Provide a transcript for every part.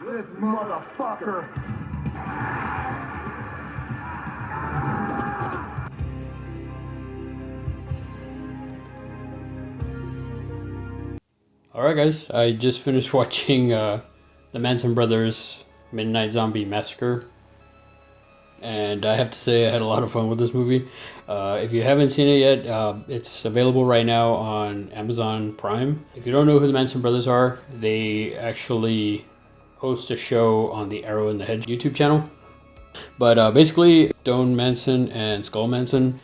This motherfucker. Alright guys, I just finished watching the Manson Brothers Midnight Zombie Massacre. And I have to say I had a lot of fun with this movie. If you haven't seen it yet, it's available right now on Amazon Prime. If you don't know who the Manson Brothers are, they actually host a show on the Arrow in the Head YouTube channel. But basically, Stone Manson and Skull Manson,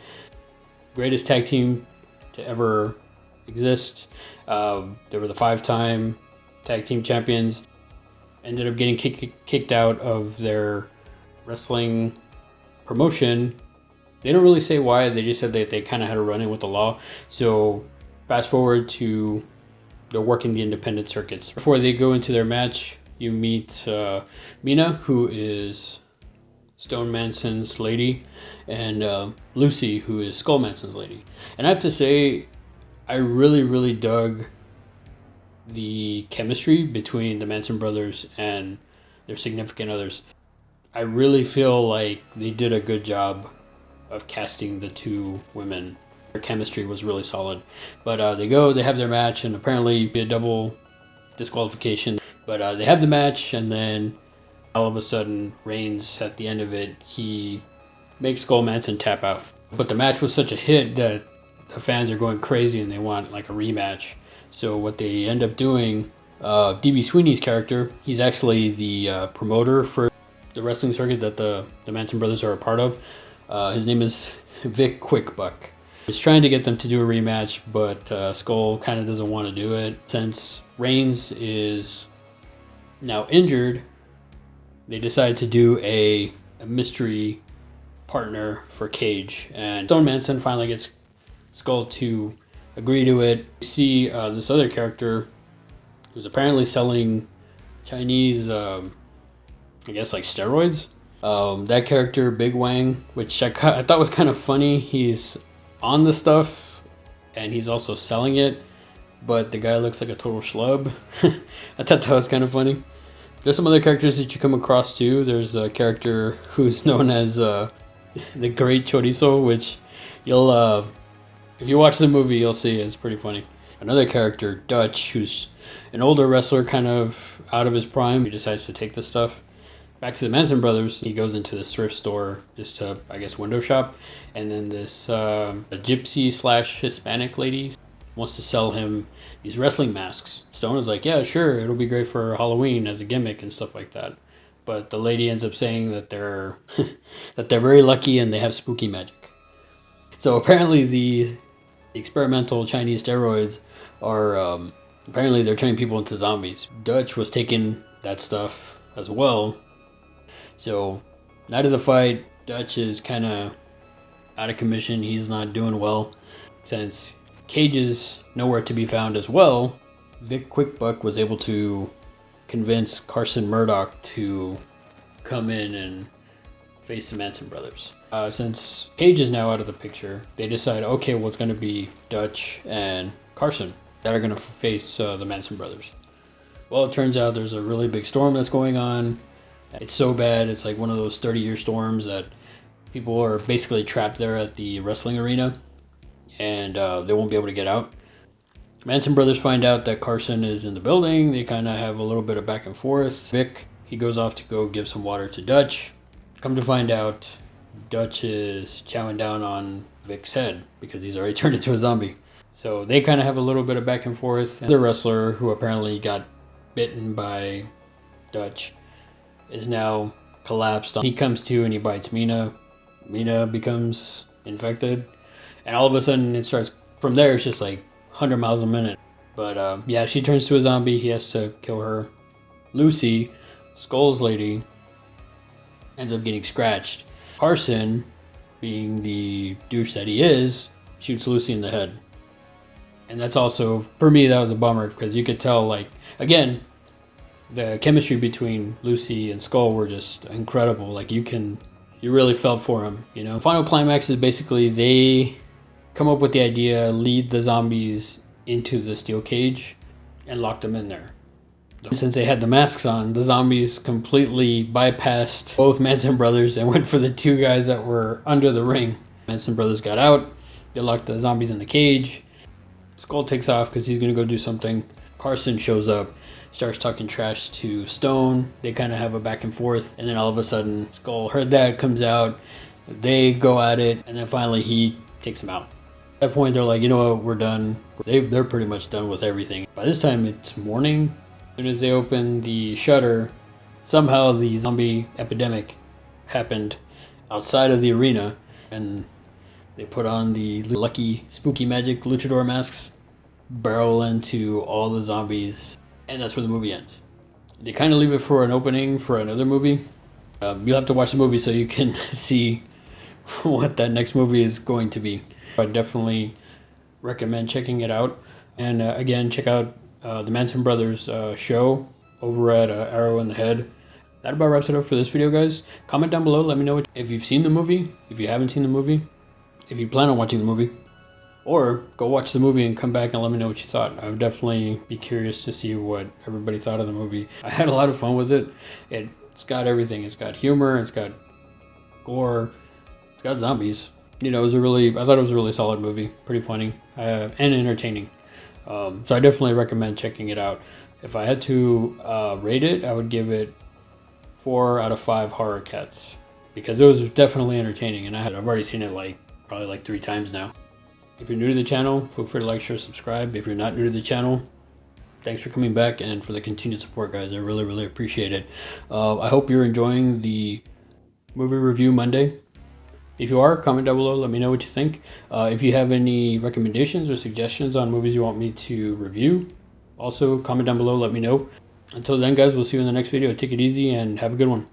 greatest tag team to ever exist. They were the 5-time tag team champions. Ended up getting kicked out of their wrestling promotion. They don't really say why. They just said that they kind of had a run-in with the law. So fast forward to they're working the independent circuits. Before they go into their match, you meet Mina, who is Stone Manson's lady, and Lucy, who is Skull Manson's lady. And I have to say, I really dug the chemistry between the Manson brothers and their significant others. I really feel like they did a good job of casting the two women. Their chemistry was really solid. But they have their match, and apparently be a double disqualification. But they have the match, and then all of a sudden, Reigns, at the end of it, he makes Skull Manson tap out. But the match was such a hit that the fans are going crazy and they want like a rematch. So what they end up doing, DB Sweeney's character, he's actually the promoter for the wrestling circuit that the Manson brothers are a part of. His name is Vic Quickbuck. He's trying to get them to do a rematch, but Skull kind of doesn't want to do it. Since Reigns is now injured, they decide to do a mystery partner for Cage. And Stone Manson finally gets Skull to agree to it. You see this other character who's apparently selling Chinese, I guess like steroids. That character, Big Wang, which I thought was kind of funny. He's on the stuff and he's also selling it, but the guy looks like a total schlub. I thought that was kind of funny. There's some other characters that you come across too. There's a character who's known as the Great Chorizo, which you'll if you watch the movie, you'll see it's pretty funny. Another character, Dutch, who's an older wrestler, kind of out of his prime. He decides to take this stuff. Back to the Manson brothers, he goes into this thrift store just to, I guess, window shop. And then this a gypsy / Hispanic lady wants to sell him these wrestling masks. Stone is like, yeah, sure, it'll be great for Halloween as a gimmick and stuff like that. But the lady ends up saying that they're that they're very lucky and they have spooky magic. So apparently the experimental Chinese steroids are apparently they're turning people into zombies. Dutch was taking that stuff as well. So night of the fight, Dutch is kind of out of commission. He's not doing well. Since Cage is nowhere to be found as well, Vic Quickbuck was able to convince Carson Murdoch to come in and face the Manson brothers. Since Cage is now out of the picture, they decide, okay, well, it's going to be Dutch and Carson that are going to face the Manson brothers. Well, it turns out there's a really big storm that's going on. It's so bad, it's like one of those 30-year storms that people are basically trapped there at the wrestling arena, and they won't be able to get out. Manson brothers find out that Carson is in the building. They kind of have a little bit of back and forth. Vic, he goes off to go give some water to Dutch. Come to find out, Dutch is chowing down on Vic's head because he's already turned into a zombie. So they kind of have a little bit of back and forth. The wrestler who apparently got bitten by Dutch is now collapsed. He comes to and he bites Mina. Mina becomes infected. And all of a sudden it starts, from there it's just like 100 miles a minute. But yeah, she turns to a zombie. He has to kill her. Lucy, Skull's lady, ends up getting scratched. Carson, being the douche that he is, shoots Lucy in the head. And that's also, for me, that was a bummer because you could tell, like, again, the chemistry between Lucy and Skull were just incredible. Like, you really felt for him, you know. Final climax is basically they come up with the idea, lead the zombies into the steel cage, and locked them in there. Since they had the masks on, the zombies completely bypassed both Manson brothers and went for the two guys that were under the ring. Manson brothers got out. They locked the zombies in the cage. Skull takes off because he's going to go do something. Carson shows up, starts talking trash to Stone. They kind of have a back and forth. And then all of a sudden, Skull heard that, comes out. They go at it. And then finally, he takes him out. At that point, they're like, you know what, we're done. They're pretty much done with everything. By this time, it's morning. As soon as they open the shutter, somehow the zombie epidemic happened outside of the arena, and they put on the lucky spooky magic luchador masks, barrel into all the zombies, and that's where the movie ends. They kind of leave it for an opening for another movie. You'll have to watch the movie so you can see what that next movie is going to be. I definitely recommend checking it out. And again, check out the Manson Brothers show over at Arrow in the Head. That about wraps it up for this video, guys. Comment down below, let me know if you've seen the movie, if you haven't seen the movie, if you plan on watching the movie, or go watch the movie and come back and let me know what you thought. I would definitely be curious to see what everybody thought of the movie. I had a lot of fun with it. It's got everything. It's got humor, it's got gore, it's got zombies. You know, I thought it was a really solid movie, pretty funny and entertaining. So I definitely recommend checking it out. If I had to rate it, I would give it 4 out of 5 horror cats because it was definitely entertaining, and I've already seen it probably 3 times now. If you're new to the channel, feel free to like, share, subscribe. If you're not new to the channel, thanks for coming back and for the continued support, guys. I really, really appreciate it. I hope you're enjoying the movie review Monday. If you are, comment down below, let me know what you think. If you have any recommendations or suggestions on movies you want me to review, also comment down below, let me know. Until then, guys, we'll see you in the next video. Take it easy and have a good one.